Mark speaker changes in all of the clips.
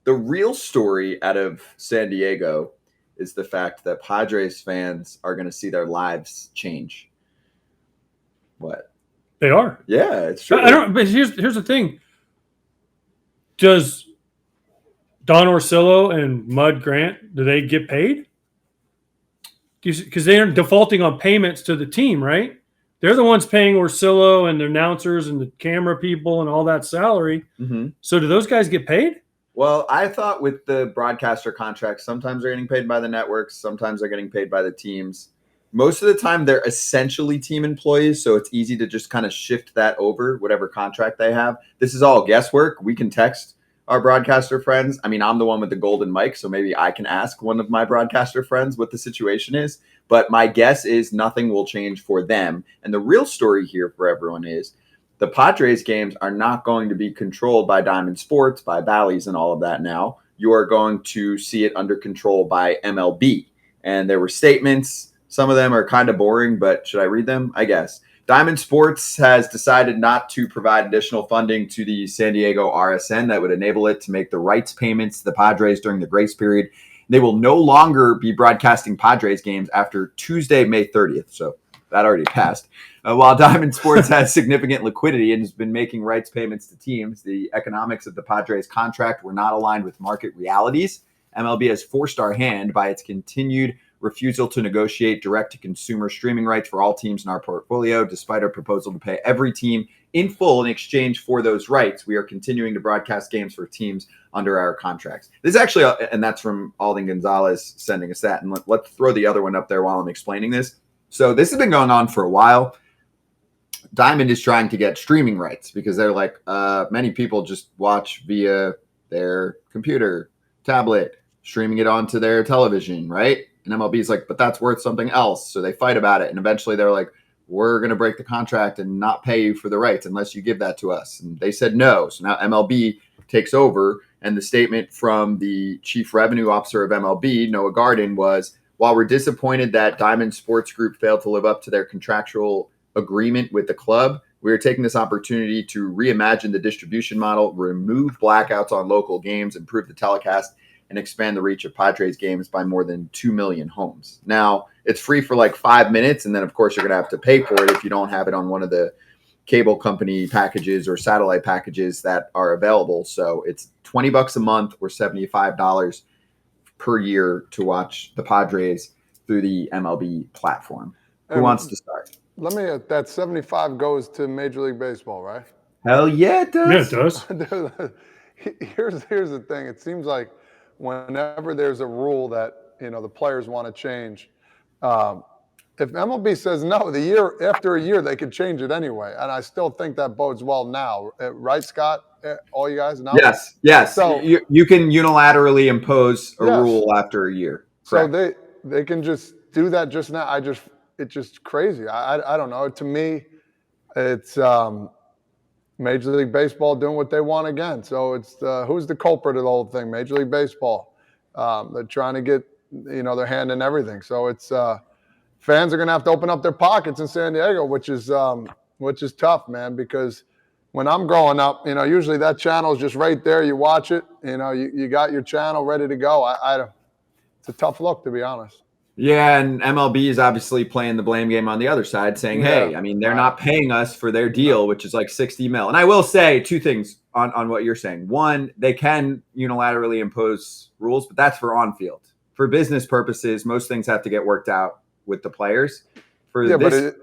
Speaker 1: The real story out of San Diego is the fact that Padres fans are going to see their lives change. What?
Speaker 2: They are.
Speaker 1: Yeah, it's true.
Speaker 2: I don't. But here's the thing. Does Don Orsillo and Mud Grant, do they get paid? Because they are defaulting on payments to the team, right? They're the ones paying Orsillo and the announcers and the camera people and all that salary.
Speaker 1: Mm-hmm.
Speaker 2: So do those guys get paid?
Speaker 1: Well, I thought with the broadcaster contracts, sometimes they're getting paid by the networks, sometimes they're getting paid by the teams. Most of the time, they're essentially team employees, so it's easy to just kind of shift that over, whatever contract they have. This is all guesswork. We can text our broadcaster friends. I mean, I'm the one with the golden mic, so maybe I can ask one of my broadcaster friends what the situation is. But my guess is nothing will change for them. And the real story here for everyone is the Padres games are not going to be controlled by Diamond Sports, by Bally's and all of that now. You are going to see it under control by MLB. And there were statements. Some of them are kind of boring, but should I read them? I guess. Diamond Sports has decided not to provide additional funding to the San Diego RSN that would enable it to make the rights payments to the Padres during the grace period. They will no longer be broadcasting Padres games after Tuesday, May 30th. So that already passed. While Diamond Sports has significant liquidity and has been making rights payments to teams, the economics of the Padres contract were not aligned with market realities. MLB has forced our hand by its continued refusal to negotiate direct-to-consumer streaming rights for all teams in our portfolio. Despite our proposal to pay every team in full in exchange for those rights, we are continuing to broadcast games for teams under our contracts. This is actually, and that's from Alden Gonzalez sending us that. And let's throw the other one up there while I'm explaining this. So this has been going on for a while. Diamond is trying to get streaming rights because they're like, many people just watch via their computer, tablet, streaming it onto their television, right? And MLB is like, but that's worth something else. So they fight about it. And eventually they're like, we're going to break the contract and not pay you for the rights unless you give that to us. And they said no. So now MLB takes over. And the statement from the chief revenue officer of MLB, Noah Garden, was, while we're disappointed that Diamond Sports Group failed to live up to their contractual agreement with the club, we are taking this opportunity to reimagine the distribution model, remove blackouts on local games, improve the telecast, and expand the reach of Padres games by more than 2 million homes. Now, it's free for like 5 minutes, and then, of course, you're going to have to pay for it if you don't have it on one of the cable company packages or satellite packages that are available. So it's $20 a month or $75 per year to watch the Padres through the MLB platform. Who wants to start?
Speaker 3: Let me, that 75 goes to Major League Baseball, right?
Speaker 1: Hell yeah, it does.
Speaker 2: Yeah, it does.
Speaker 3: Here's the thing. It seems like whenever there's a rule that, the players want to change, if MLB says no, after a year, they could change it anyway. And I still think that bodes well now. Right, Scott? All you guys know?
Speaker 1: Yes.
Speaker 3: So,
Speaker 1: you can unilaterally impose a rule after a year. Correct.
Speaker 3: So they can just do that just now. It's just crazy. I don't know. To me, it's Major League Baseball doing what they want again. So it's who's the culprit of the whole thing? Major League Baseball. They're trying to get their hand in everything. So it's fans are going to have to open up their pockets in San Diego, which is tough, man. Because when I'm growing up, usually that channel is just right there. You watch it. You got your channel ready to go. It's a tough look, to be honest.
Speaker 1: Yeah, and MLB is obviously playing the blame game on the other side, saying, hey, I mean, they're not paying us for their deal, which is like $60 million. And I will say two things on what you're saying. One, they can unilaterally impose rules, but that's for on-field. For business purposes, most things have to get worked out with the players.
Speaker 3: But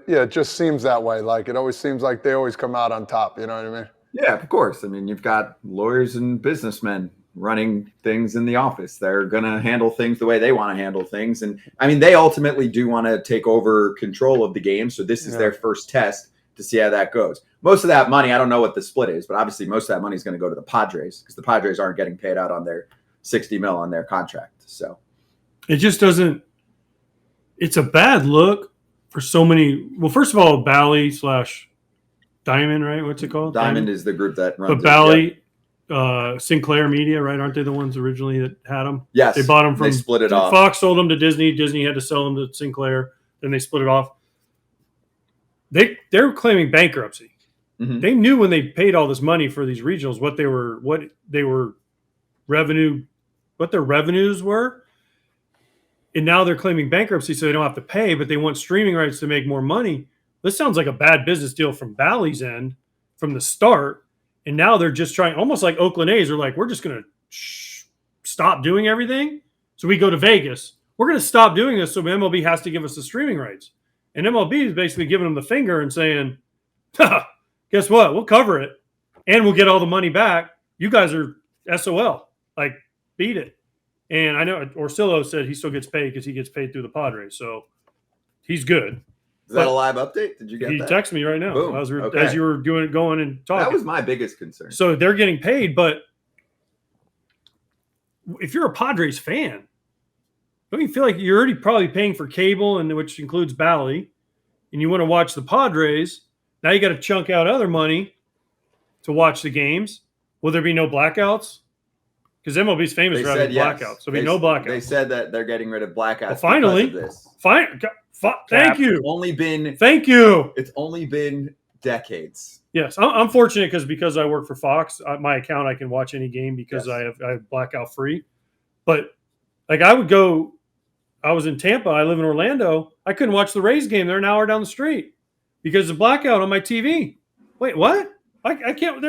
Speaker 3: it just seems that way. Like, it always seems like they always come out on top. You know what I mean?
Speaker 1: Yeah, of course. I mean, you've got lawyers and businessmen running things in the office. They're going to handle things the way they want to handle things. And I mean, they ultimately do want to take over control of the game. So this is their first test to see how that goes. Most of that money, I don't know what the split is, but obviously most of that money is going to go to the Padres because the Padres aren't getting paid out on their $60 million on their contract. So
Speaker 2: it just doesn't, it's a bad look for so many. Well, first of all, Bally / Diamond, right? What's it called?
Speaker 1: Diamond is the group that runs
Speaker 2: but Bally, Sinclair Media, right? Aren't they the ones originally that had them?
Speaker 1: Yes.
Speaker 2: They bought them from.
Speaker 1: They split it off.
Speaker 2: Fox sold them to Disney. Disney had to sell them to Sinclair. Then they split it off. They're claiming bankruptcy. Mm-hmm. They knew when they paid all this money for these regionals what they were what their revenues were. And now they're claiming bankruptcy, so they don't have to pay, but they want streaming rights to make more money. This sounds like a bad business deal from Bally's end from the start. And now they're just trying, almost like Oakland A's are like, we're just going to stop doing everything. So we go to Vegas. We're going to stop doing this, so MLB has to give us the streaming rights. And MLB is basically giving them the finger and saying, guess what? We'll cover it, and we'll get all the money back. You guys are SOL. Like, beat it. And I know Orsillo said he still gets paid because he gets paid through the Padres. So he's good.
Speaker 1: Is that a live update? Did you get that?
Speaker 2: He texted me right now as you were going and talking.
Speaker 1: That was my biggest concern.
Speaker 2: So they're getting paid, but if you're a Padres fan, don't you feel like you're already probably paying for cable, and which includes Bally, and you want to watch the Padres? Now you got to chunk out other money to watch the games. Will there be no blackouts? Because MLB's famous for having blackouts. So there'll be no blackouts.
Speaker 1: They said that they're getting rid of blackouts.
Speaker 2: Well, finally,
Speaker 1: because of this.
Speaker 2: Thank you. Thank you.
Speaker 1: It's only been decades.
Speaker 2: Yes, I'm fortunate because I work for Fox. My account, I can watch any game because I have blackout free. But like I was in Tampa. I live in Orlando. I couldn't watch the Rays game. They're an hour down the street because of blackout on my TV. Wait, what? I can't.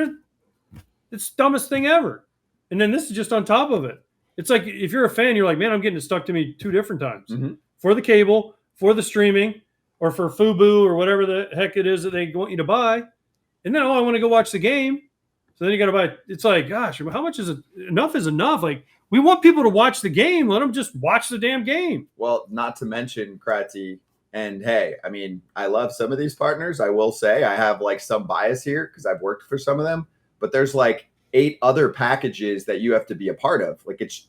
Speaker 2: It's the dumbest thing ever. And then this is just on top of it. It's like if you're a fan, you're like, man, I'm getting it stuck to me 2 different times. Mm-hmm. For the cable, for the streaming, or for FUBU or whatever the heck it is that they want you to buy. And then, I want to go watch the game. So then you got to buy. It's like, gosh, how much is it? Enough is enough. Like, we want people to watch the game. Let them just watch the damn game.
Speaker 1: Well, not to mention Kratzy. And hey, I mean, I love some of these partners. I will say I have like some bias here because I've worked for some of them. But there's like 8 other packages that you have to be a part of. Like it's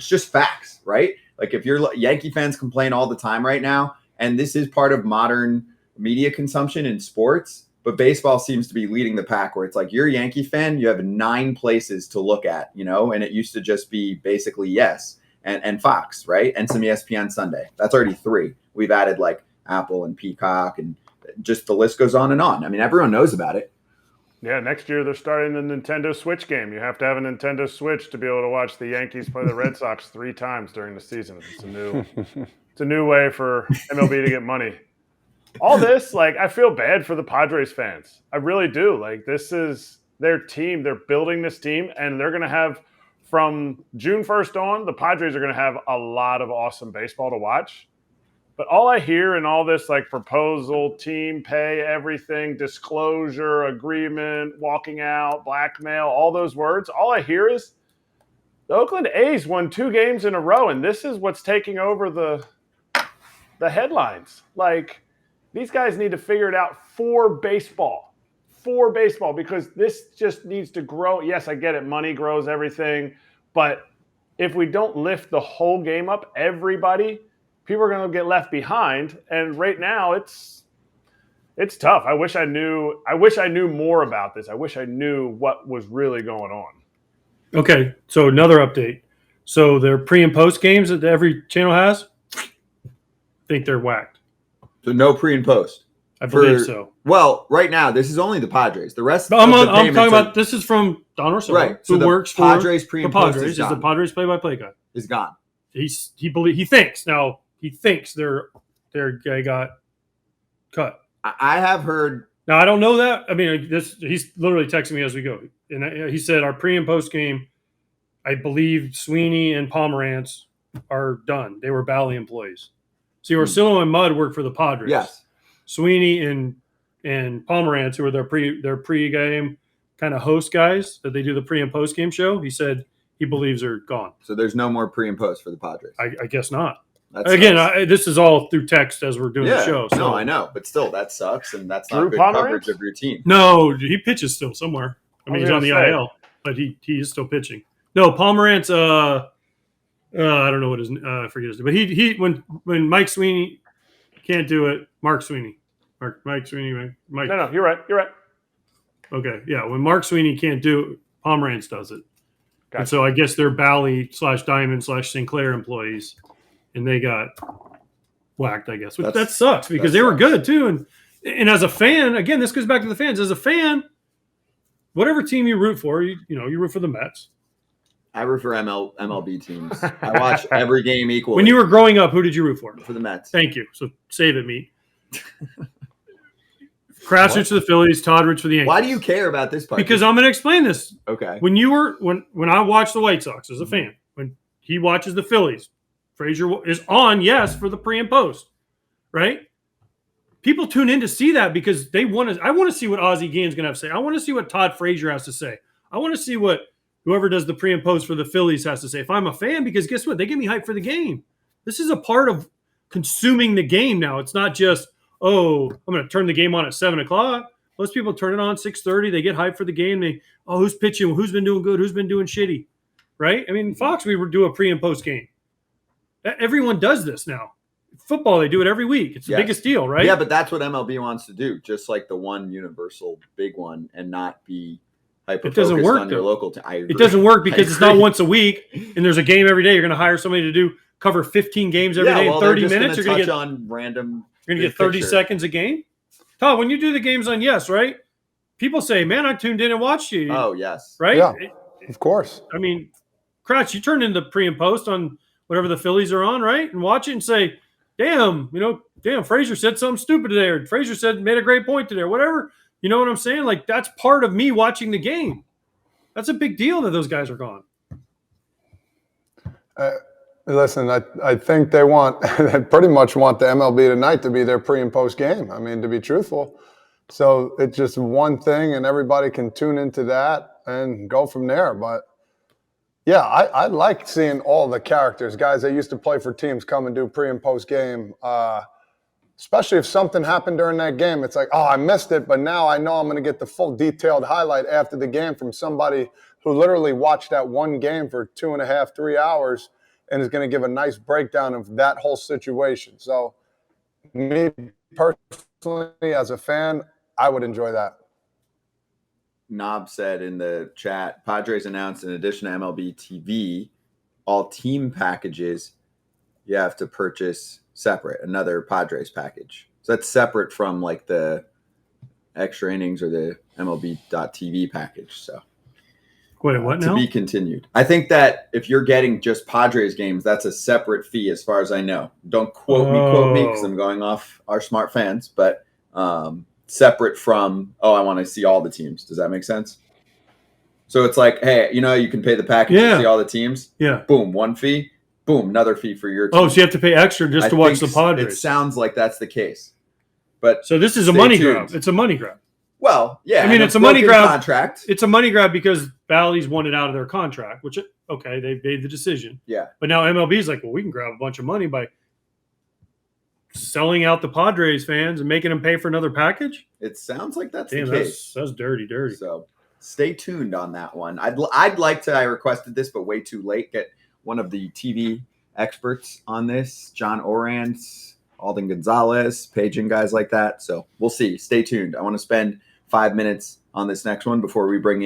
Speaker 1: just facts, right? Like if you're Yankee fans complain all the time right now, and this is part of modern media consumption in sports, but baseball seems to be leading the pack where it's like you're a Yankee fan, you have 9 places to look at, and it used to just be basically Yes and Fox, right? And some ESPN Sunday. That's already 3. We've added like Apple and Peacock and just the list goes on and on. I mean, everyone knows about it.
Speaker 4: Yeah, next year they're starting the Nintendo Switch game. You have to have a Nintendo Switch to be able to watch the Yankees play the Red Sox 3 times during the season. It's a new way for MLB to get money. All this, like, I feel bad for the Padres fans. I really do. Like, this is their team. They're building this team, and they're going to have, from June 1st on, the Padres are going to have a lot of awesome baseball to watch. But all I hear in all this, like, proposal, team pay, everything, disclosure, agreement, walking out, blackmail, all those words, all I hear is the Oakland A's won 2 games in a row, and this is what's taking over the headlines. Like, these guys need to figure it out for baseball, because this just needs to grow. Yes, I get it. Money grows everything. But if we don't lift the whole game up, everybody, people are going to get left behind. And right now it's tough. I wish I knew more about this. I wish I knew what was really going on.
Speaker 2: Okay. So another update. So their pre and post games that every channel has, I think they're whacked.
Speaker 1: So no pre and post.
Speaker 2: I believe so.
Speaker 1: Well, right now this is only the Padres. The rest.
Speaker 2: I'm talking about. This is from Don Orsillo,
Speaker 1: right?
Speaker 2: Who works for
Speaker 1: Padres pre and
Speaker 2: the Padres.
Speaker 1: Post
Speaker 2: is the Padres play-by-play guy.
Speaker 1: Is gone.
Speaker 2: He thinks their guy got cut.
Speaker 1: I have heard.
Speaker 2: Now I don't know that. I mean, he's literally texting me as we go, and he said our pre and post game. I believe Sweeney and Pomerantz are done. They were Bally employees. See, Orsillo and Mudd work for the Padres.
Speaker 1: Yes.
Speaker 2: Sweeney and Pomerantz, who are their pre-game kind of host guys that they do the pre and post game show, he said he believes are gone.
Speaker 1: So there's no more pre and post for the Padres.
Speaker 2: I guess not. Again, this is all through text as we're doing the show. So.
Speaker 1: No, I know, but still, that sucks, and that's not good coverage of your team.
Speaker 2: No, he pitches still somewhere. I mean, he's on the IL, but he is still pitching. No, Pomerantz. I don't know what his. I forget his name, but he when Mike Sweeney can't do it, Mike Sweeney.
Speaker 4: No, you're right.
Speaker 2: Okay, yeah. When Mark Sweeney can't do it, Pomerantz does it. Gotcha. And so I guess they're Bally /Diamond /Sinclair employees, and they got whacked, I guess. That sucks because they were good too. And as a fan, again, this goes back to the fans. As a fan, whatever team you root for, you root for the Mets.
Speaker 1: I root for MLB teams. I watch every game equally.
Speaker 2: When you were growing up, who did you root for?
Speaker 1: For the Mets.
Speaker 2: Thank you. So save it, meat. Kratz roots for the Phillies. Todd roots for the Yankees.
Speaker 1: Why do you care about this part?
Speaker 2: Because I'm going to explain this.
Speaker 1: Okay.
Speaker 2: When I watch the White Sox as a fan, when he watches the Phillies, Frazier is on, yes, for the pre and post, right? People tune in to see that because they want to. I want to see what Ozzie Guillen's going to have to say. I want to see what Todd Frazier has to say. I want to see what whoever does the pre and post for the Phillies has to say. If I'm a fan, because guess what? They get me hyped for the game. This is a part of consuming the game now. It's not just, oh, I'm going to turn the game on at 7 o'clock. Most people turn it on 6:30. They get hyped for the game. Who's pitching? Who's been doing good? Who's been doing shitty? Right? I mean, Fox, we do a pre and post game. Everyone does this now. Football, they do it every week. It's the biggest deal, right?
Speaker 1: Yeah, but that's what MLB wants to do. Just like the one universal big one and not be hyper-focused on your local team.
Speaker 2: It doesn't work because it's not once a week and there's a game every day. You're going to hire somebody to cover 15 games every day in 30 minutes. You're going to get
Speaker 1: on random.
Speaker 2: You're going to get 30 seconds a game. Todd, when you do the games on Yes, right? People say, "Man, I tuned in and watched you."
Speaker 1: Oh, yes.
Speaker 2: Right?
Speaker 3: Yeah, of course.
Speaker 2: I mean, Kratz, you turn into pre and post on whatever the Phillies are on, right? And watch it and say, damn, Frazier said something stupid today, or Frazier made a great point today, or whatever. You know what I'm saying? Like, that's part of me watching the game. That's a big deal that those guys are gone.
Speaker 3: Listen, I think they pretty much want the MLB tonight to be their pre and post game. I mean, to be truthful. So it's just one thing and everybody can tune into that and go from there. But yeah, I like seeing all the characters, guys that used to play for teams come and do pre and post game. Especially if something happened during that game. It's like, oh, I missed it, but now I know I'm going to get the full detailed highlight after the game from somebody who literally watched that one game for 2.5, 3 hours and is going to give a nice breakdown of that whole situation. So me personally, as a fan, I would enjoy that.
Speaker 1: Knob said in the chat, Padres announced in addition to MLB TV, all team packages you have to purchase separate, another Padres package. So that's separate from like the extra innings or the MLB.TV package. So
Speaker 2: wait, what now?
Speaker 1: To be continued. I think that if you're getting just Padres games, that's a separate fee as far as I know. Don't quote me because I'm going off our smart fans, but separate from, I want to see all the teams. Does that make sense? So it's like, hey, you can pay the package to see all the teams.
Speaker 2: Yeah.
Speaker 1: Boom, one fee. Boom, another fee for your team.
Speaker 2: Oh, so you have to pay extra just to watch the Padres.
Speaker 1: It sounds like that's the case. But
Speaker 2: so this is a money grab. It's a money grab.
Speaker 1: Well, yeah.
Speaker 2: I mean, it's a money grab.
Speaker 1: Contract.
Speaker 2: It's a money grab because Bally's wanted out of their contract, which, okay, they made the decision.
Speaker 1: Yeah.
Speaker 2: But now MLB is like, well, we can grab a bunch of money by selling out the Padres fans and making them pay for another package.
Speaker 1: It sounds like that's the case.
Speaker 2: That's dirty.
Speaker 1: So stay tuned on that one. I'd like to, I requested this, but way too late, get one of the TV experts on this, John Orans, Alden Gonzalez, paging guys like that. So we'll see. Stay tuned. I want to spend 5 minutes on this next one before we bring in